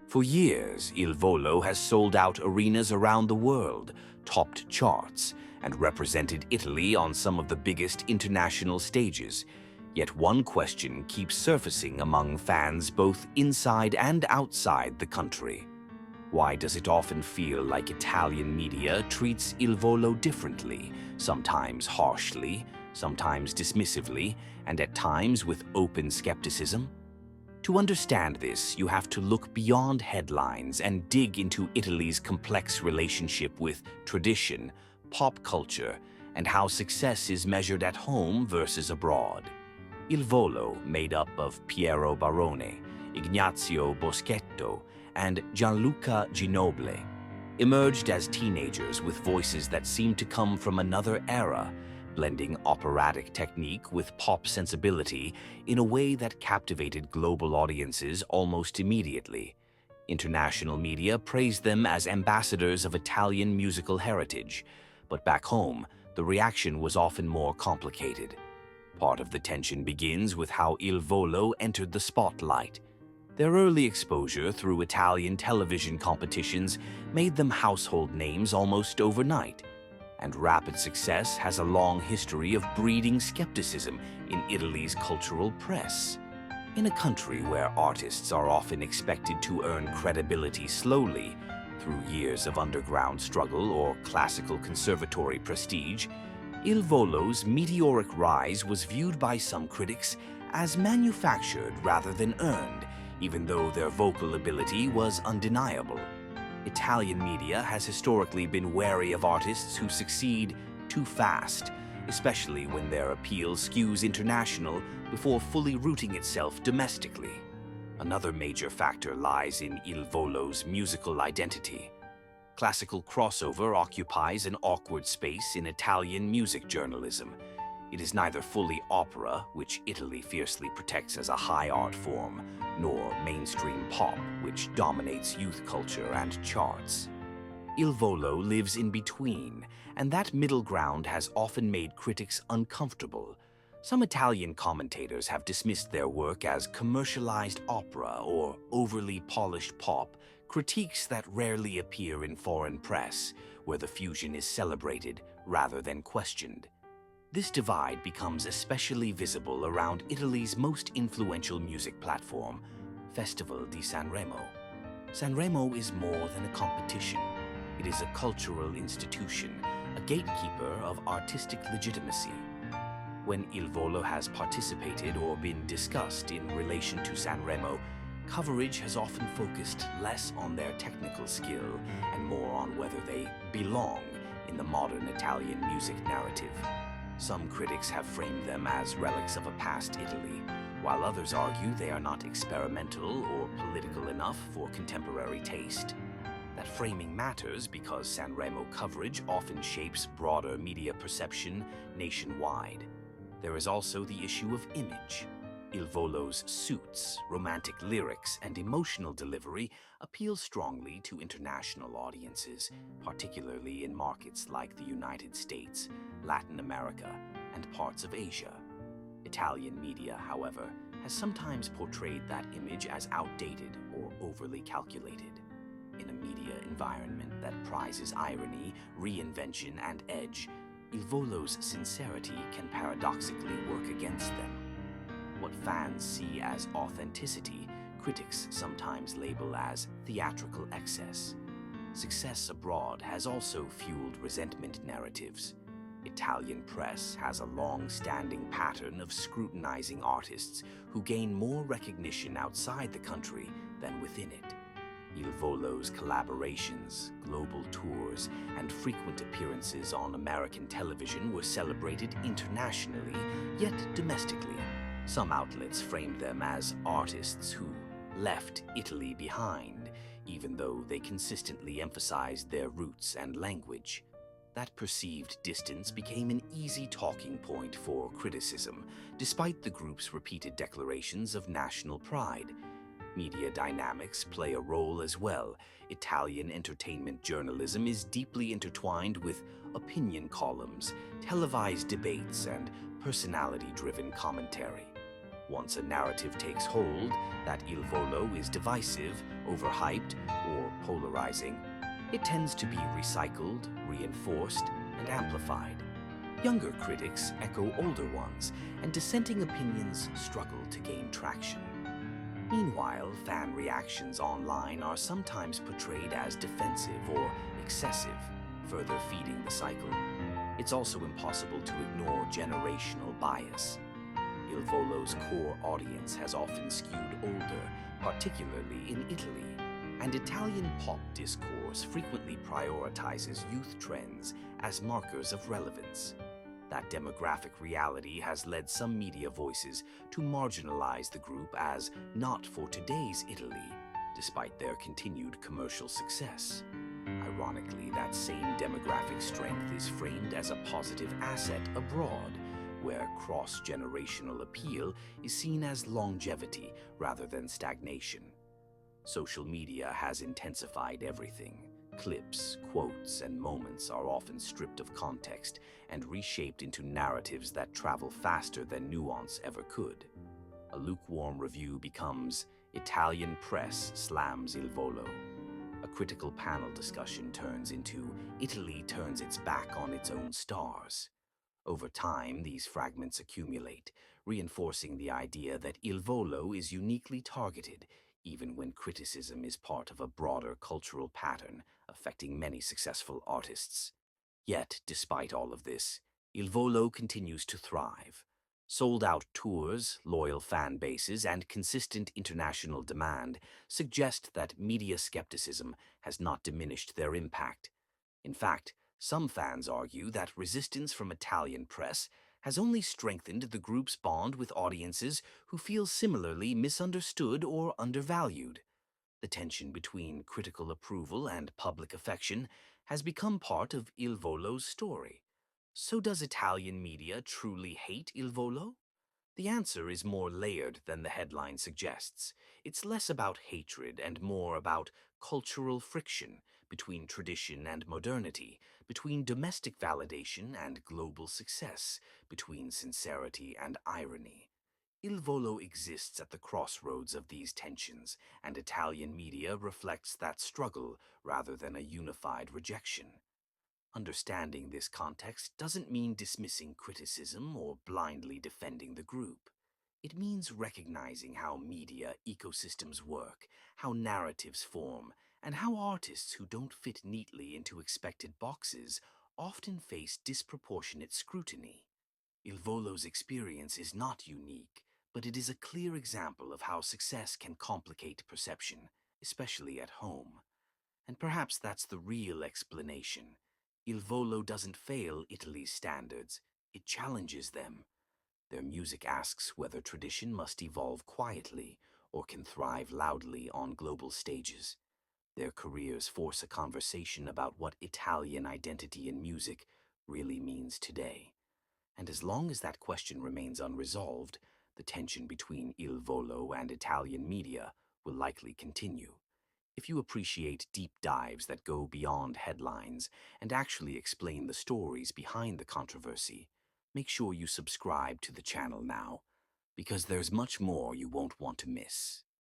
For years, Il Volo has sold out arenas around the world, topped charts, and represented Italy on some of the biggest international stages. Yet one question keeps surfacing among fans both inside and outside the country. Why does it often feel like Italian media treats Il Volo differently, sometimes harshly, sometimes dismissively, and at times with open skepticism? To understand this, you have to look beyond headlines and dig into Italy's complex relationship with tradition, pop culture, and how success is measured at home versus abroad. Il Volo, made up of Piero Barone, Ignazio Boschetto, and Gianluca Ginoble, emerged as teenagers with voices that seemed to come from another era, blending operatic technique with pop sensibility in a way that captivated global audiences almost immediately. International media praised them as ambassadors of Italian musical heritage, but back home, the reaction was often more complicated. Part of the tension begins with how Il Volo entered the spotlight. Their early exposure through Italian television competitions made them household names almost overnight, and rapid success has a long history of breeding skepticism in Italy's cultural press. In a country where artists are often expected to earn credibility slowly, through years of underground struggle or classical conservatory prestige, Il Volo's meteoric rise was viewed by some critics as manufactured rather than earned, even though their vocal ability was undeniable. Italian media has historically been wary of artists who succeed too fast, especially when their appeal skews international before fully rooting itself domestically. Another major factor lies in Il Volo's musical identity. Classical crossover occupies an awkward space in Italian music journalism. It is neither fully opera, which Italy fiercely protects as a high art form, nor mainstream pop, which dominates youth culture and charts. Il Volo lives in between, and that middle ground has often made critics uncomfortable. Some Italian commentators have dismissed their work as commercialized opera or overly polished pop, critiques that rarely appear in foreign press, where the fusion is celebrated rather than questioned. This divide becomes especially visible around Italy's most influential music platform, Festival di Sanremo. Sanremo is more than a competition. It is a cultural institution, a gatekeeper of artistic legitimacy. When Il Volo has participated or been discussed in relation to Sanremo, coverage has often focused less on their technical skill and more on whether they belong in the modern Italian music narrative. Some critics have framed them as relics of a past Italy, while others argue they are not experimental or political enough for contemporary taste. That framing matters because Sanremo coverage often shapes broader media perception nationwide. There is also the issue of image. Il Volo's suits, romantic lyrics, and emotional delivery appeal strongly to international audiences, particularly in markets like the United States, Latin America, and parts of Asia. Italian media, however, has sometimes portrayed that image as outdated or overly calculated. In a media environment that prizes irony, reinvention, and edge, Il Volo's sincerity can paradoxically work against them. What fans see as authenticity, critics sometimes label as theatrical excess. Success abroad has also fueled resentment narratives. Italian press has a long-standing pattern of scrutinizing artists who gain more recognition outside the country than within it. Il Volo's collaborations, global tours, and frequent appearances on American television were celebrated internationally, yet domestically. Some outlets framed them as artists who left Italy behind, even though they consistently emphasized their roots and language. That perceived distance became an easy talking point for criticism, despite the group's repeated declarations of national pride. Media dynamics play a role as well. Italian entertainment journalism is deeply intertwined with opinion columns, televised debates, and personality-driven commentary. Once a narrative takes hold that Il Volo is divisive, overhyped, or polarizing, it tends to be recycled, reinforced, and amplified. Younger critics echo older ones, and dissenting opinions struggle to gain traction. Meanwhile, fan reactions online are sometimes portrayed as defensive or excessive, further feeding the cycle. It's also impossible to ignore generational bias. Il Volo's core audience has often skewed older, particularly in Italy, and Italian pop discourse frequently prioritizes youth trends as markers of relevance. That demographic reality has led some media voices to marginalize the group as not for today's Italy, despite their continued commercial success. Ironically, that same demographic strength is framed as a positive asset abroad, where cross-generational appeal is seen as longevity rather than stagnation. Social media has intensified everything. Clips, quotes, and moments are often stripped of context and reshaped into narratives that travel faster than nuance ever could. A lukewarm review becomes Italian press slams Il Volo. A critical panel discussion turns into Italy turns its back on its own stars. Over time, these fragments accumulate, reinforcing the idea that Il Volo is uniquely targeted, even when criticism is part of a broader cultural pattern affecting many successful artists. Yet, despite all of this, Il Volo continues to thrive. Sold-out tours, loyal fan bases, and consistent international demand suggest that media skepticism has not diminished their impact. In fact, some fans argue that resistance from Italian press has only strengthened the group's bond with audiences who feel similarly misunderstood or undervalued. The tension between critical approval and public affection has become part of Il Volo's story. So does Italian media truly hate Il Volo? The answer is more layered than the headline suggests. It's less about hatred and more about cultural friction between tradition and modernity, between domestic validation and global success, between sincerity and irony. Il Volo exists at the crossroads of these tensions, and Italian media reflects that struggle rather than a unified rejection. Understanding this context doesn't mean dismissing criticism or blindly defending the group. It means recognizing how media ecosystems work, how narratives form, and how artists who don't fit neatly into expected boxes often face disproportionate scrutiny. Il Volo's experience is not unique, but it is a clear example of how success can complicate perception, especially at home. And perhaps that's the real explanation. Il Volo doesn't fail Italy's standards, it challenges them. Their music asks whether tradition must evolve quietly or can thrive loudly on global stages. Their careers force a conversation about what Italian identity in music really means today. And as long as that question remains unresolved, the tension between Il Volo and Italian media will likely continue. If you appreciate deep dives that go beyond headlines and actually explain the stories behind the controversy, make sure you subscribe to the channel now, because there's much more you won't want to miss.